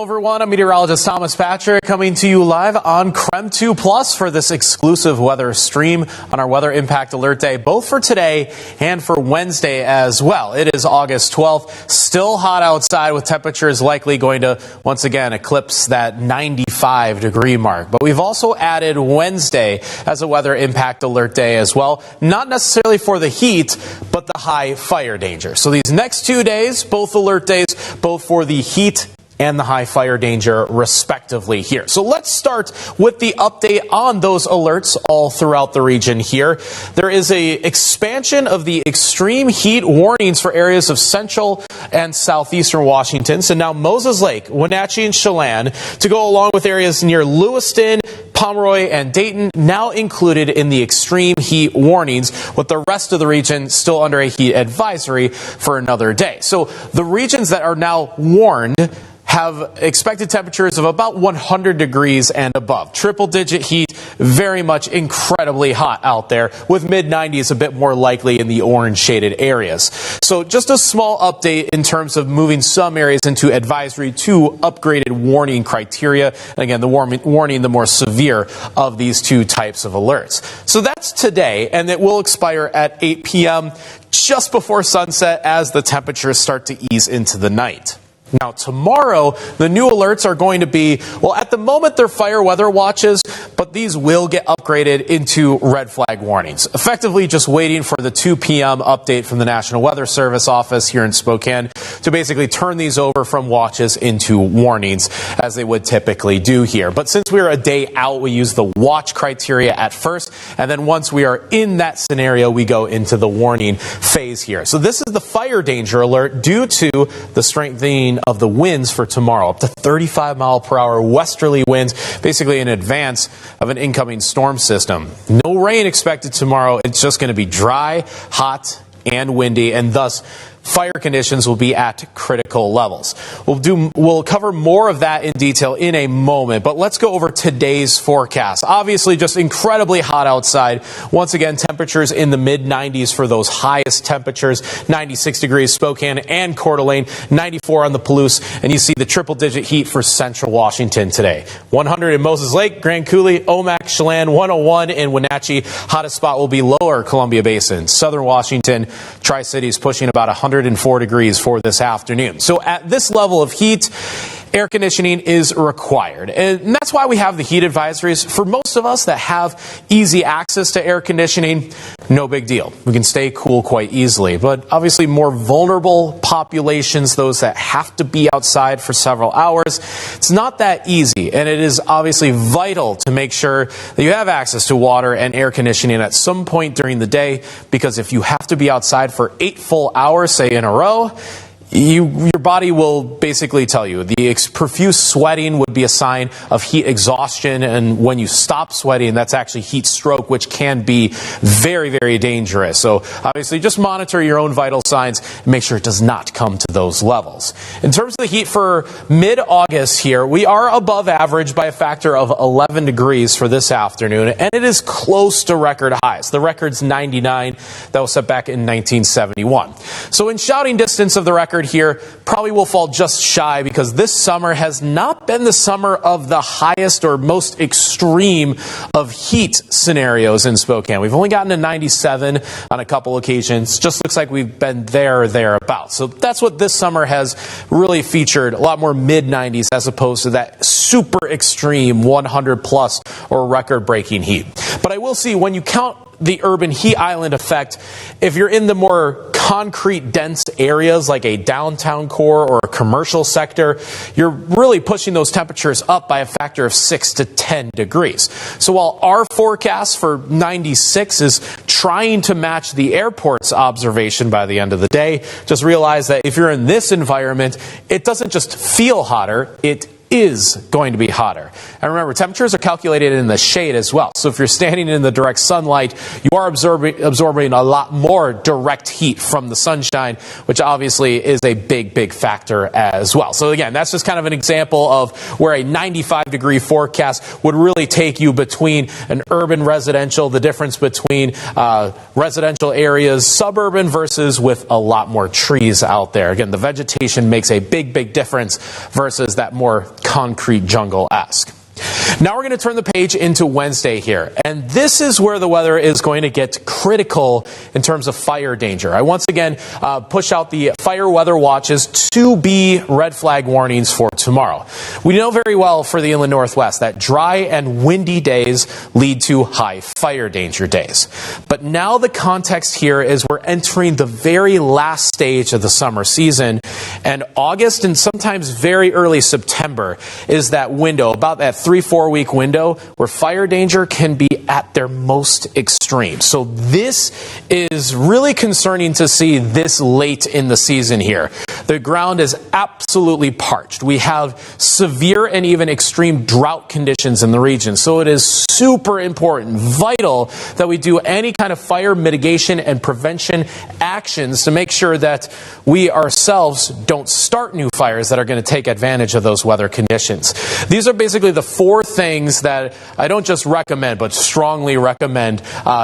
Everyone, I'm meteorologist Thomas Patrick coming to you live on KREM 2 Plus for this exclusive weather stream on our Weather Impact Alert Day, both for today and for Wednesday as well. It is August 12th, still hot outside with temperatures likely going to once again eclipse that 95-degree mark. But we've also added Wednesday as a Weather Impact Alert Day as well, not necessarily for the heat, but the high fire danger. So these next 2 days, both alert days, both for the heat and the high fire danger respectively here. So let's start with the update on those alerts all throughout the region here. There is a expansion of the extreme heat warnings for areas of central and southeastern Washington. So now Moses Lake, Wenatchee, and Chelan to go along with areas near Lewiston, Pomeroy, and Dayton now included in the extreme heat warnings, with the rest of the region still under a heat advisory for another day. So the regions that are now warned have expected temperatures of about 100 degrees and above. Triple-digit heat, very much incredibly hot out there, with mid-90s a bit more likely in the orange-shaded areas. So just a small update in terms of moving some areas into advisory to upgraded warning criteria. And again, the warning, the more severe of these two types of alerts. So that's today, and it will expire at 8 p.m. just before sunset as the temperatures start to ease into the night. Now, tomorrow, the new alerts are going to be, well, at the moment, they're fire weather watches, but these will get upgraded into red flag warnings. Effectively just waiting for the 2 p.m. update from the National Weather Service office here in Spokane to basically turn these over from watches into warnings, as they would typically do here. But since we're a day out, we use the watch criteria at first, and then once we are in that scenario, we go into the warning phase here. So this is the fire danger alert due to the strengthening of the winds for tomorrow, up to 35 mile per hour westerly winds, basically in advance of an incoming storm system. No rain expected tomorrow. It's just going to be dry, hot, and windy, and thus fire conditions will be at critical levels. We'll cover more of that in detail in a moment, but let's go over today's forecast. Obviously, just incredibly hot outside. Once again, temperatures in the mid-90s for those highest temperatures. 96 degrees Spokane and Coeur d'Alene, 94 on the Palouse, and you see the triple-digit heat for central Washington today. 100 in Moses Lake, Grand Coulee, Omak, Chelan, 101 in Wenatchee. Hottest spot will be lower Columbia Basin. Southern Washington, Tri-Cities pushing about 104 degrees for this afternoon. So at this level of heat, air conditioning is required. And that's why we have the heat advisories. For most of us that have easy access to air conditioning, no big deal. We can stay cool quite easily. But obviously more vulnerable populations, those that have to be outside for several hours, it's not that easy. And it is obviously vital to make sure that you have access to water and air conditioning at some point during the day, because if you have to be outside for 8 full hours, say in a row, your body will basically tell you. The profuse sweating would be a sign of heat exhaustion, and when you stop sweating, that's actually heat stroke, which can be very, very dangerous. So obviously just monitor your own vital signs and make sure it does not come to those levels. In terms of the heat for mid-August here, we are above average by a factor of 11 degrees for this afternoon, and it is close to record highs. The record's 99. That was set back in 1971. So in shouting distance of the record here, probably will fall just shy, because this summer has not been the summer of the highest or most extreme of heat scenarios in Spokane. We've only gotten to 97 on a couple occasions. Just looks like we've been there or thereabouts. So that's what this summer has really featured, a lot more mid-90s as opposed to that super extreme 100 plus or record-breaking heat. But I will see, when you count the urban heat island effect, if you're in the more concrete dense areas like a downtown core or a commercial sector, you're really pushing those temperatures up by a factor of 6 to 10 degrees. So while our forecast for 96 is trying to match the airport's observation by the end of the day, just realize that if you're in this environment, it doesn't just feel hotter, it is going to be hotter. And remember, temperatures are calculated in the shade as well. So if you're standing in the direct sunlight, you are absorbing a lot more direct heat from the sunshine, which obviously is a big, big factor as well. So again, that's just kind of an example of where a 95-degree forecast would really take you between an urban residential, the difference between residential areas, suburban versus with a lot more trees out there. Again, the vegetation makes a big, big difference versus that more concrete jungle-esque. Now we're going to turn the page into Wednesday here, and this is where the weather is going to get critical in terms of fire danger. I once again push out the fire weather watches to be red flag warnings for tomorrow. We know very well for the inland Northwest that dry and windy days lead to high fire danger days. But now the context here is we're entering the very last stage of the summer season, and August and sometimes very early September is that window, about that 3-4 week window where fire danger can be at their most extreme. So this is really concerning to see this late in the season here. The ground is absolutely parched. We have severe and even extreme drought conditions in the region. So it is super important, vital, that we do any kind of fire mitigation and prevention actions to make sure that we ourselves don't start new fires that are going to take advantage of those weather conditions. These are basically the 4 things that I don't just recommend, but strongly recommend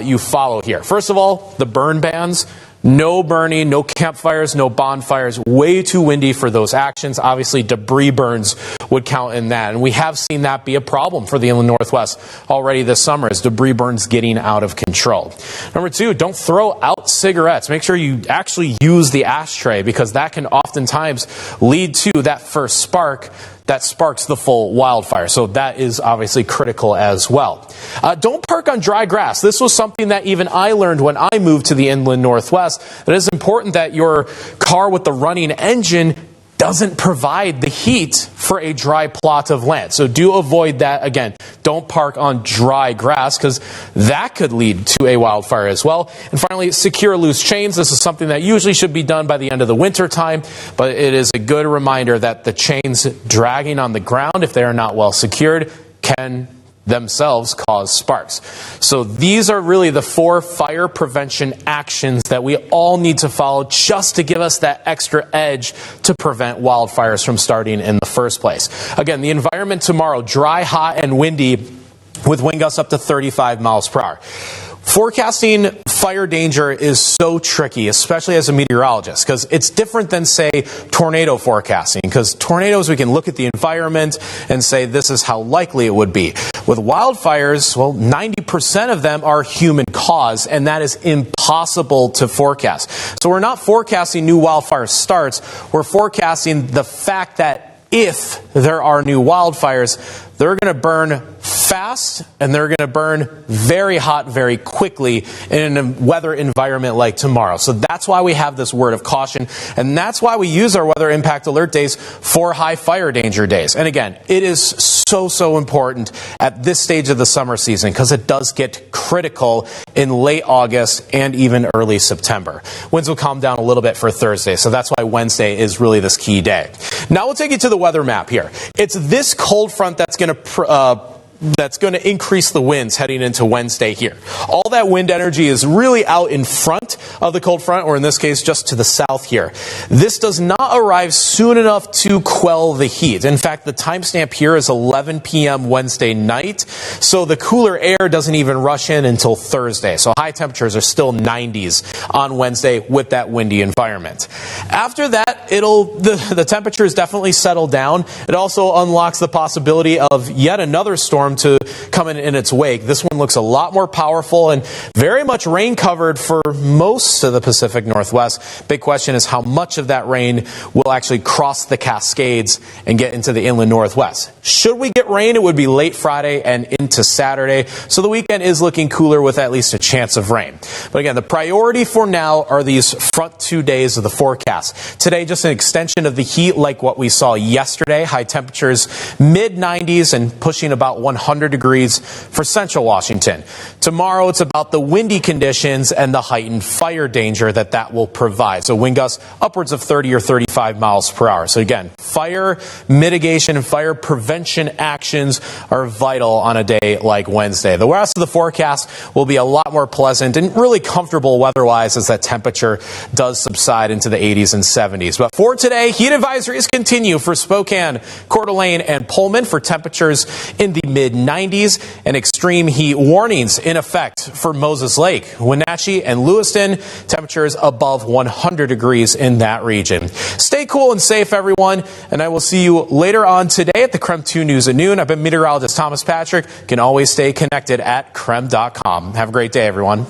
you follow here. First of all, the burn bans. No burning, no campfires, no bonfires. Way too windy for those actions. Obviously, debris burns would count in that. And we have seen that be a problem for the inland Northwest already this summer as debris burns getting out of control. Number 2, don't throw out cigarettes. Make sure you actually use the ashtray, because that can oftentimes lead to that first spark that sparks the full wildfire. So that is obviously critical as well. Don't park on dry grass. This was something that even I learned when I moved to the inland Northwest. It is important that your car with the running engine doesn't provide the heat for a dry plot of land. So do avoid that. Again, don't park on dry grass, because that could lead to a wildfire as well. And finally, secure loose chains. This is something that usually should be done by the end of the winter time, but it is a good reminder that the chains dragging on the ground, if they are not well secured, can themselves cause sparks. So these are really the 4 fire prevention actions that we all need to follow just to give us that extra edge to prevent wildfires from starting in the first place. Again, the environment tomorrow, dry, hot, and windy with wind gusts up to 35 miles per hour. Forecasting fire danger is so tricky, especially as a meteorologist, because it's different than, say, tornado forecasting. Because tornadoes, we can look at the environment and say this is how likely it would be. With wildfires, well, 90% of them are human caused, and that is impossible to forecast. So we're not forecasting new wildfire starts. We're forecasting the fact that if there are new wildfires, they're going to burn fast, and they're going to burn very hot very quickly in a weather environment like tomorrow. So that's why we have this word of caution, and that's why we use our weather impact alert days for high fire danger days. And again, it is so important at this stage of the summer season, because it does get critical in late August and even early September. Winds will calm down a little bit for Thursday, so that's why Wednesday is really this key day. Now we'll take you to the weather map here. It's this cold front that's going to increase the winds heading into Wednesday here. All that wind energy is really out in front of the cold front, or in this case, just to the south here. This does not arrive soon enough to quell the heat. In fact, the timestamp here is 11 p.m. Wednesday night, so the cooler air doesn't even rush in until Thursday. So high temperatures are still 90s on Wednesday with that windy environment. After that, the temperatures definitely settle down. It also unlocks the possibility of yet another storm to come in its wake. This one looks a lot more powerful and very much rain covered for most of the Pacific Northwest. Big question is how much of that rain will actually cross the Cascades and get into the inland Northwest. Should we get rain, it would be late Friday and into Saturday. So the weekend is looking cooler with at least a chance of rain. But again, the priority for now are these front 2 days of the forecast. Today, just an extension of the heat like what we saw yesterday. High temperatures mid-90s and pushing about 100 degrees for central Washington. Tomorrow, it's about the windy conditions and the heightened fire danger that will provide. So wind gusts upwards of 30 or 35 miles per hour. So again, fire mitigation and fire prevention actions are vital on a day like Wednesday. The rest of the forecast will be a lot more pleasant and really comfortable weather-wise as that temperature does subside into the 80s and 70s. But for today, heat advisories continue for Spokane, Coeur d'Alene, and Pullman for temperatures in the mid mid-90s, and extreme heat warnings in effect for Moses Lake, Wenatchee, and Lewiston. Temperatures above 100 degrees in that region. Stay cool and safe, everyone, and I will see you later on today at the KREM 2 News at noon. I've been meteorologist Thomas Patrick. You can always stay connected at KREM.com. Have a great day, everyone.